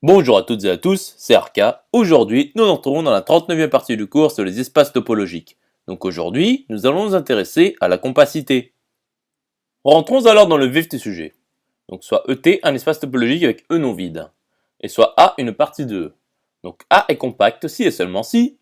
Bonjour à toutes et à tous, c'est Arca. Aujourd'hui, nous entrons dans la 39e partie du cours sur les espaces topologiques. Donc aujourd'hui, nous allons nous intéresser à la compacité. Rentrons alors dans le vif du sujet. Donc soit ET un espace topologique avec E non vide, et soit A une partie de E. Donc A est compact si et seulement si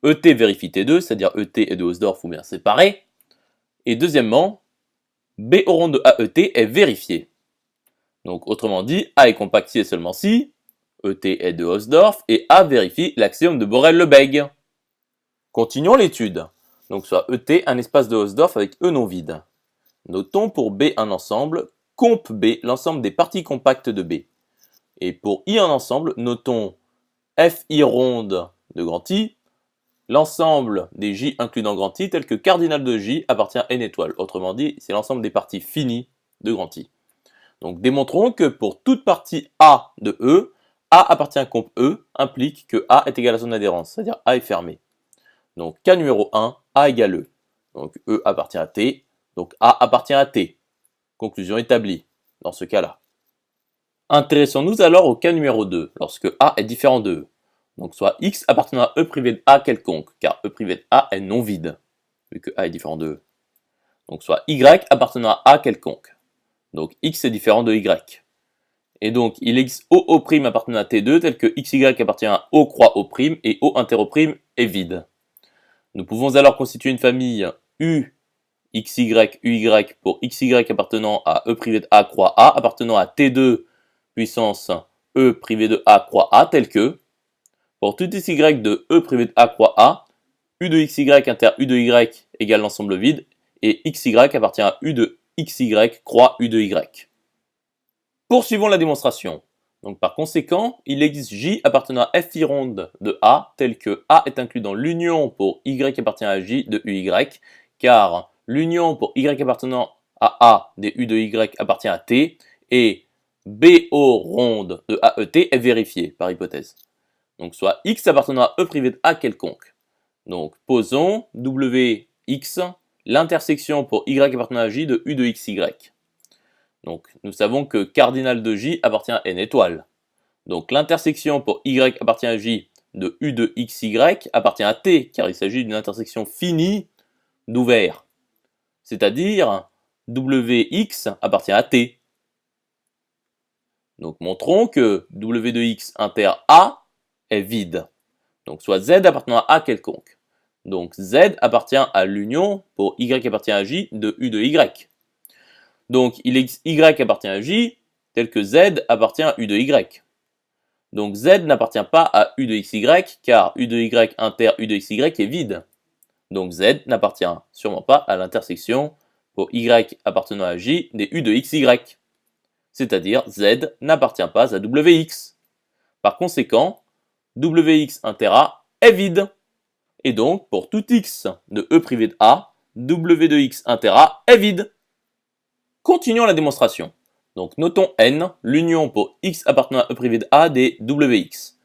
ET vérifie T2, c'est-à-dire ET et de Hausdorff ou bien séparés, et deuxièmement, B au rond de AET est vérifié. Donc autrement dit, A est compact si et seulement si ET est de Hausdorff et A vérifie l'axiome de Borel-Lebesgue. Continuons l'étude. Donc soit ET un espace de Hausdorff avec E non vide. Notons pour B un ensemble, comp B l'ensemble des parties compactes de B. Et pour I un ensemble, notons FI ronde de grand I, l'ensemble des J inclus dans grand I tel que cardinal de J appartient à N étoile. Autrement dit, c'est l'ensemble des parties finies de grand I. Donc démontrons que pour toute partie A de E, A appartient à comp E implique que A est égal à son adhérence, c'est-à-dire A est fermé. Donc cas numéro 1, A égale E. Donc E appartient à T, donc A appartient à T. Conclusion établie dans ce cas-là. Intéressons-nous alors au cas numéro 2, lorsque A est différent de E. Donc soit X appartenant à E privé de A quelconque, car E privé de A est non vide, vu que A est différent de E. Donc soit Y appartenant à A quelconque. Donc X est différent de Y. Et donc il existe OO' appartenant à T2 tel que XY appartient à O croix O' et O inter O' est vide. Nous pouvons alors constituer une famille U, XY, UY pour XY appartenant à E privé de A croix A appartenant à T2 puissance E privé de A croix A tel que pour tout XY de E privé de A croix A, U de XY inter U de Y égale l'ensemble vide et XY appartient à U de XY croix U de Y. Poursuivons la démonstration. Donc par conséquent, il existe J appartenant à FI ronde de A, tel que A est inclus dans l'union pour Y appartient à J de UY, car l'union pour Y appartenant à A des U de Y appartient à T, et BO ronde de AET est vérifiée par hypothèse. Donc soit X appartenant à E privé de A quelconque. Donc posons WX, l'intersection pour Y appartenant à J de U de XY. Donc nous savons que cardinal de J appartient à N étoile. Donc l'intersection pour Y appartient à J de U de XY appartient à T, car il s'agit d'une intersection finie d'ouvert. C'est-à-dire WX appartient à T. Donc montrons que W de X inter A est vide. Donc soit Z appartenant à A quelconque. Donc Z appartient à l'union pour Y appartient à J de U de Y. Donc il existe Y appartient à J tel que Z appartient à U de Y. Donc Z n'appartient pas à U de XY car U de Y inter U de XY est vide. Donc Z n'appartient sûrement pas à l'intersection pour Y appartenant à J des U de XY. C'est-à-dire Z n'appartient pas à WX. Par conséquent, WX inter A est vide. Et donc pour tout X de E privé de A, W de X inter A est vide. Continuons la démonstration. Donc notons N, l'union pour X appartenant à E privé de A des WX.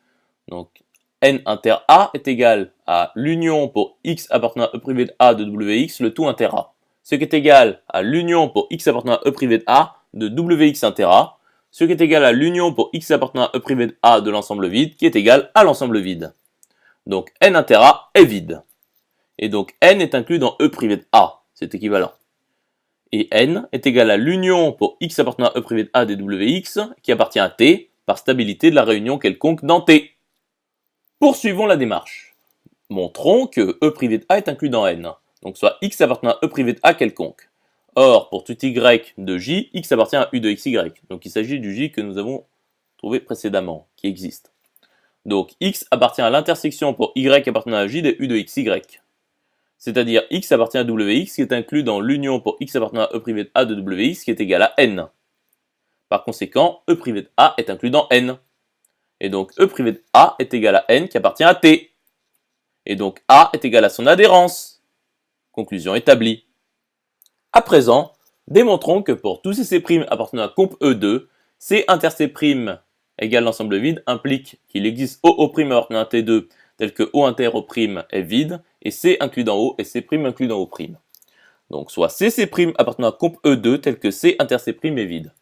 Donc N inter A est égal à l'union pour X appartenant à E privé de A de WX, le tout inter A. Ce qui est égal à l'union pour X appartenant à E privé de A de WX inter A, ce qui est égal à l'union pour X appartenant à E privé de A de l'ensemble vide, qui est égal à l'ensemble vide. Donc N inter A est vide. Et donc N est inclus dans E privé de A, c'est équivalent. Et N est égal à l'union pour X appartenant à E privé de A des WX qui appartient à T par stabilité de la réunion quelconque dans T. Poursuivons la démarche. Montrons que E privé de A est inclus dans N, donc soit X appartenant à E privé de A quelconque. Or, pour tout Y de J, X appartient à U de XY, donc il s'agit du J que nous avons trouvé précédemment, qui existe. Donc X appartient à l'intersection pour Y appartenant à J des U de XY. C'est-à-dire X appartient à WX qui est inclus dans l'union pour X appartenant à E privé de A de WX qui est égal à N. Par conséquent, E privé de A est inclus dans N. Et donc E privé de A est égal à N qui appartient à T. Et donc A est égal à son adhérence. Conclusion établie. À présent, démontrons que pour tous ces C' appartenant à comp E2, C inter C' égale l'ensemble vide implique qu'il existe OO' appartenant à T2 tel que O inter O' est vide, et C inclus dans O et C' inclus dans O'. Donc soit CC' appartenant à comp E2 tel que C inter C' est vide.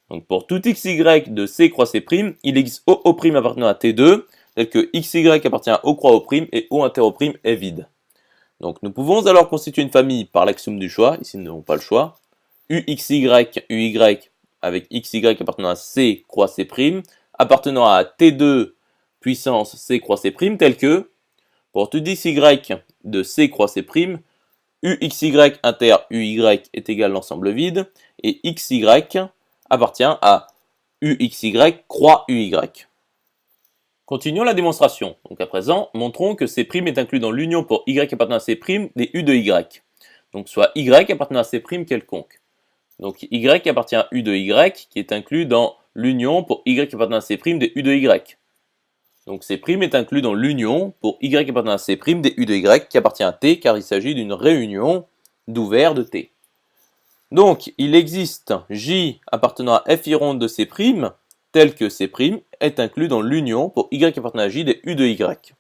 Donc pour tout xy de C croix C', il existe OO' appartenant à T2, tel que xy appartient à O croix O' et O inter O' est vide. Donc nous pouvons alors constituer une famille par l'axiome du choix, ici nous n'avons pas le choix, UXY, UY avec XY appartenant à C croix C', appartenant à T2 puissance C croix C', tel que, pour tout XY de C croix C', UXY inter UY est égal à l'ensemble vide, et XY appartient à UXY croix UY. Continuons la démonstration. Donc à présent, montrons que C' est inclus dans l'union pour Y appartenant à C' des U de Y. Donc soit Y appartenant à C' quelconque. Donc Y appartient à U de Y qui est inclus dans l'union pour Y appartenant à C' des U de Y. Donc C' est inclus dans l'union pour Y appartenant à C' des U de Y qui appartient à T car il s'agit d'une réunion d'ouvert de T. Donc il existe J appartenant à F ronde de C' tel que C' est inclus dans l'union pour Y appartenant à J des U de Y.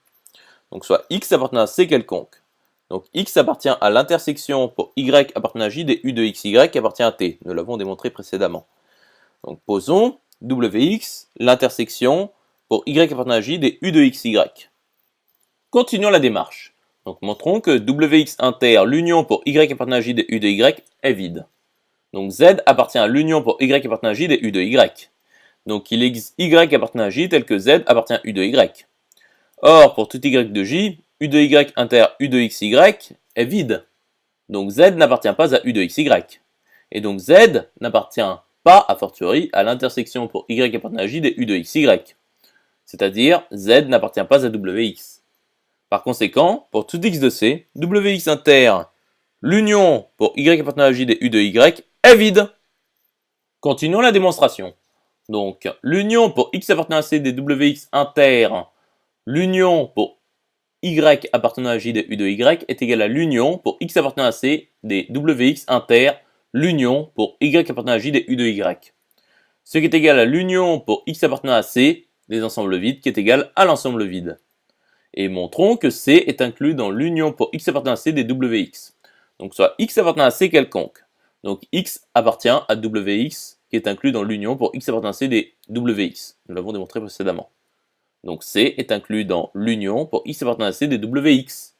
Donc soit X appartenant à C quelconque. Donc X appartient à l'intersection pour Y appartenant à J des U de XY qui appartient à T. Nous l'avons démontré précédemment. Donc posons WX, l'intersection pour Y appartenant à J des U de XY. Continuons la démarche. Donc montrons que WX inter l'union pour Y appartenant à J des U de Y est vide. Donc Z appartient à l'union pour Y appartenant à J des U de Y. Donc il existe Y appartenant à J tel que Z appartient à U de Y. Or, pour tout Y de J, U de Y inter U de XY est vide. Donc Z n'appartient pas à U de XY. Et donc Z n'appartient pas, a fortiori, à l'intersection pour Y appartenant à J des U de XY. C'est-à-dire, Z n'appartient pas à WX. Par conséquent, pour tout X de C, WX inter l'union pour Y appartenant à J des U de Y est vide. Continuons la démonstration. Donc, l'union pour X appartenant à C des WX inter, l'union pour Y appartenant à J des U de Y est égale à l'union pour X appartenant à C des WX inter, l'union pour Y appartenant à J des U de Y. Ce qui est égal à l'union pour X appartenant à C des ensembles vides qui est égal à l'ensemble vide. Et montrons que C est inclus dans l'union pour X appartenant à C des WX. Donc soit X appartenant à C quelconque. Donc X appartient à WX qui est inclus dans l'union pour X appartenant à C des WX. Nous l'avons démontré précédemment. Donc C est inclus dans l'union pour X appartenant à C des WX.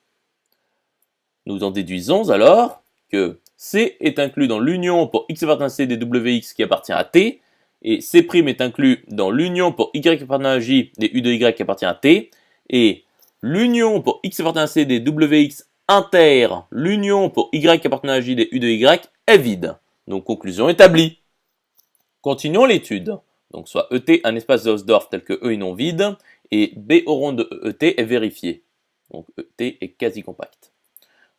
Nous en déduisons alors que C est inclus dans l'union pour X appartenant à C des WX qui appartient à T, et C' est inclus dans l'union pour Y appartenant à J des U de Y qui appartient à T, et l'union pour X appartenant à C des WX inter, l'union pour Y appartenant à J des U de Y est vide. Donc conclusion établie. Continuons l'étude. Donc soit ET un espace de Hausdorff tel que E est non vide, et B au rond de ET est vérifié. Donc ET est quasi compact.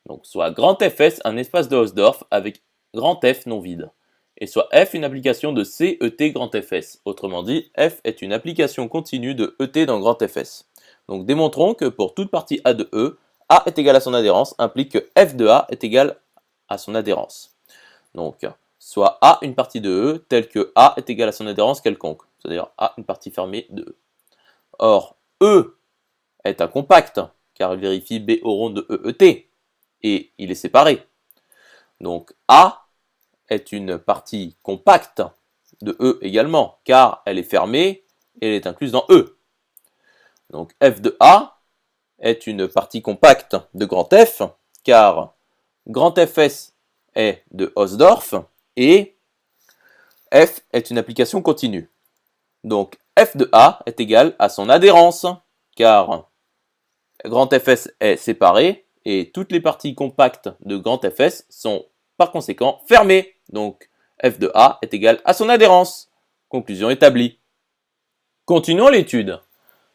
Donc soit grand Fs un espace de Hausdorff avec grand F non vide. Et soit F une application de C, ET, grand Fs. Autrement dit, F est une application continue de ET dans grand Fs. Donc démontrons que pour toute partie A de E, A est égal à son adhérence implique que F de A est égal à son adhérence. Donc soit A une partie de E telle que A est égal à son adhérence quelconque, c'est-à-dire A une partie fermée de E. Or, E est un compact, car il vérifie B au rond de EET, et il est séparé. Donc A est une partie compacte de E également, car elle est fermée et elle est incluse dans E. Donc F de A est une partie compacte de grand F, car grand Fs est de Hausdorff, et F est une application continue. Donc F de A est égal à son adhérence, car grand Fs est séparé, et toutes les parties compactes de grand Fs sont par conséquent fermées. Donc F de A est égal à son adhérence. Conclusion établie. Continuons l'étude.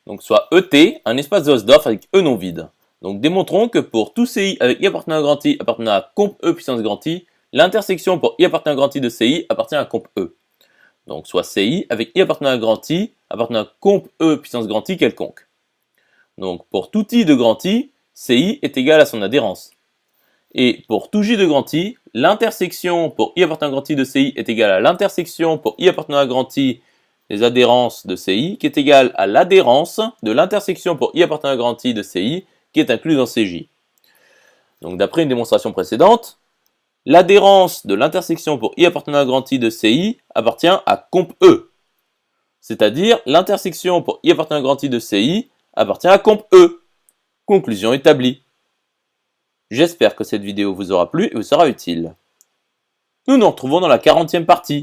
Donc soit ET, un espace de Hausdorff avec E non vide. Donc démontrons que pour tout CI avec I appartenant à grand I appartenant à comp E puissance grand I, l'intersection pour I appartenant à grand I de CI appartient à comp E. Donc soit CI avec I appartenant à grand I appartenant à comp E puissance grand I quelconque. Donc pour tout I de grand I, CI est égal à son adhérence. Et pour tout J de grand I, l'intersection pour I appartenant à grand I de CI est égale à l'intersection pour I appartenant à grand I des adhérences de CI qui est égale à l'adhérence de l'intersection pour I appartenant à grand I de CI qui est incluse dans CJ. Donc d'après une démonstration précédente, L'adhérence de l'intersection pour I appartenant à grand I de CI appartient à comp E. C'est-à-dire l'intersection pour I appartenant à grand I de CI appartient à comp E. Conclusion établie. J'espère que cette vidéo vous aura plu et vous sera utile. Nous nous retrouvons dans la 40e partie.